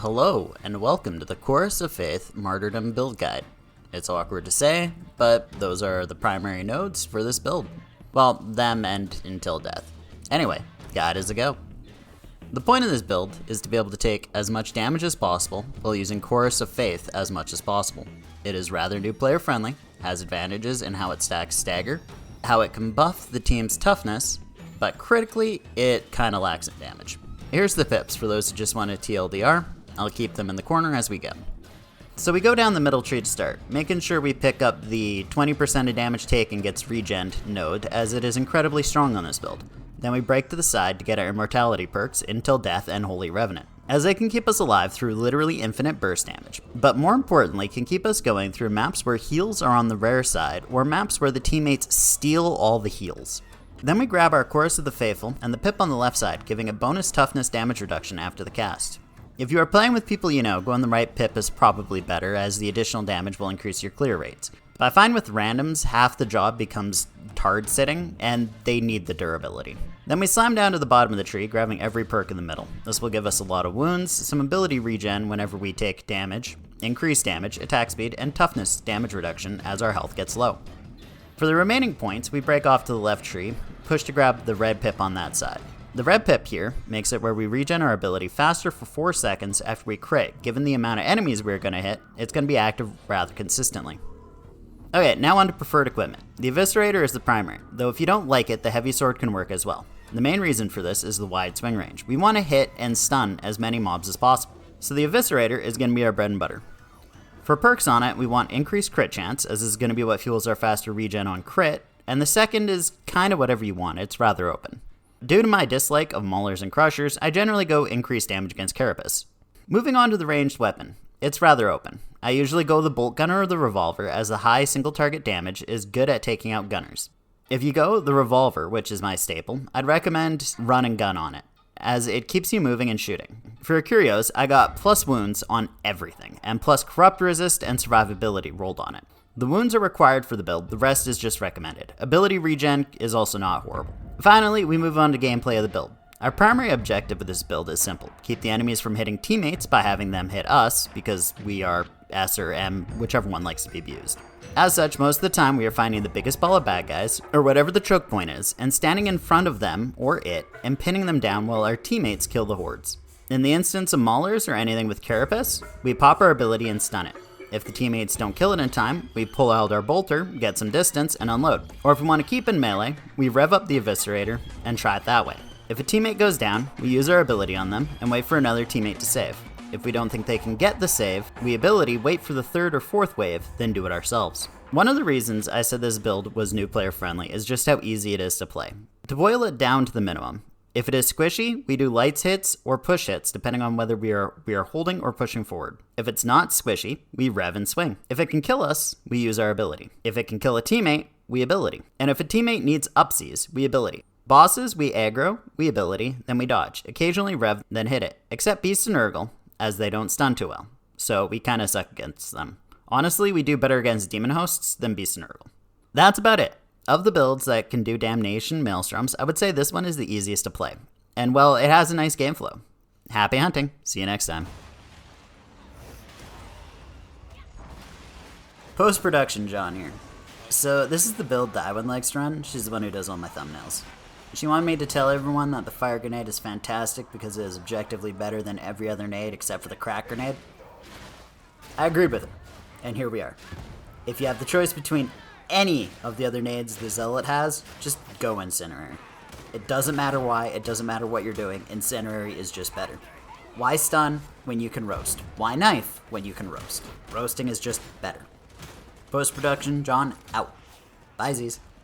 Hello, and welcome to the Chorus of Faith Martyrdom Build Guide. It's awkward to say, but those are the primary nodes for this build. Well, them and until death. Anyway, guide as a go. The point of this build is to be able to take as much damage as possible while using Chorus of Faith as much as possible. It is rather new player friendly, has advantages in how it stacks stagger, how it can buff the team's toughness, but critically, it kinda lacks in damage. Here's the pips for those who just want a TLDR. I'll keep them in the corner as we go. So we go down the middle tree to start, making sure we pick up the 20% of damage taken gets regen node, as it is incredibly strong on this build. Then we break to the side to get our immortality perks, Until Death and Holy Revenant, as they can keep us alive through literally infinite burst damage, but more importantly can keep us going through maps where heals are on the rare side, or maps where the teammates steal all the heals. Then we grab our Chorus of the Faithful and the pip on the left side, giving a bonus toughness damage reduction after the cast. If you are playing with people you know, going the right pip is probably better, as the additional damage will increase your clear rates. But I find with randoms, half the job becomes tard sitting, and they need the durability. Then we slam down to the bottom of the tree, grabbing every perk in the middle. This will give us a lot of wounds, some ability regen whenever we take damage, increased damage, attack speed, and toughness damage reduction as our health gets low. For the remaining points, we break off to the left tree, push to grab the red pip on that side. The red pip here makes it where we regen our ability faster for 4 seconds after we crit. Given the amount of enemies we're going to hit, it's going to be active rather consistently. Okay, now on to preferred equipment. The Eviscerator is the primary, though if you don't like it, the heavy sword can work as well. The main reason for this is the wide swing range. We want to hit and stun as many mobs as possible, so the Eviscerator is going to be our bread and butter. For perks on it, we want increased crit chance, as this is going to be what fuels our faster regen on crit, and the second is kind of whatever you want, it's rather open. Due to my dislike of Maulers and Crushers, I generally go increased damage against Carapace. Moving on to the ranged weapon, it's rather open. I usually go the bolt gunner or the revolver, as the high single target damage is good at taking out gunners. If you go the revolver, which is my staple, I'd recommend run and gun on it, as it keeps you moving and shooting. For curios, I got plus wounds on everything, and plus corrupt resist and survivability rolled on it. The wounds are required for the build, the rest is just recommended. Ability regen is also not horrible. Finally, we move on to gameplay of the build. Our primary objective of this build is simple: keep the enemies from hitting teammates by having them hit us, because we are S or M, whichever one likes to be abused. As such, most of the time we are finding the biggest ball of bad guys, or whatever the choke point is, and standing in front of them, or it, and pinning them down while our teammates kill the hordes. In the instance of Maulers or anything with Carapace, we pop our ability and stun it. If the teammates don't kill it in time, we pull out our bolter, get some distance, and unload. Or if we want to keep in melee, we rev up the Eviscerator and try it that way. If a teammate goes down, we use our ability on them and wait for another teammate to save. If we don't think they can get the save, we ability wait for the 3rd or 4th wave, then do it ourselves. One of the reasons I said this build was new player friendly is just how easy it is to play. To boil it down to the minimum, if it is squishy, we do lights hits or push hits depending on whether we are holding or pushing forward. If it's not squishy, we rev and swing. If it can kill us, we use our ability. If it can kill a teammate, we ability. And if a teammate needs upsies, we ability. Bosses, we aggro, we ability, then we dodge. Occasionally rev, then hit it. Except Beast and Urgle, as they don't stun too well. So we kinda suck against them. Honestly, we do better against Demon Hosts than Beast and Urgle. That's about it. Of the builds that can do Damnation Maelstroms, I would say this one is the easiest to play. And well, it has a nice game flow. Happy hunting. See you next time. Post-production John here. So this is the build that Iwan likes to run. She's the one who does all my thumbnails. She wanted me to tell everyone that the fire grenade is fantastic because it is objectively better than every other nade except for the crack grenade. I agreed with her, and here we are. If you have the choice between any of the other nades the Zealot has, just go Incinerary. It doesn't matter why, it doesn't matter what you're doing, Incinerary is just better. Why stun when you can roast? Why knife when you can roast? Roasting is just better. Post-production, John, out. Bye, Z's.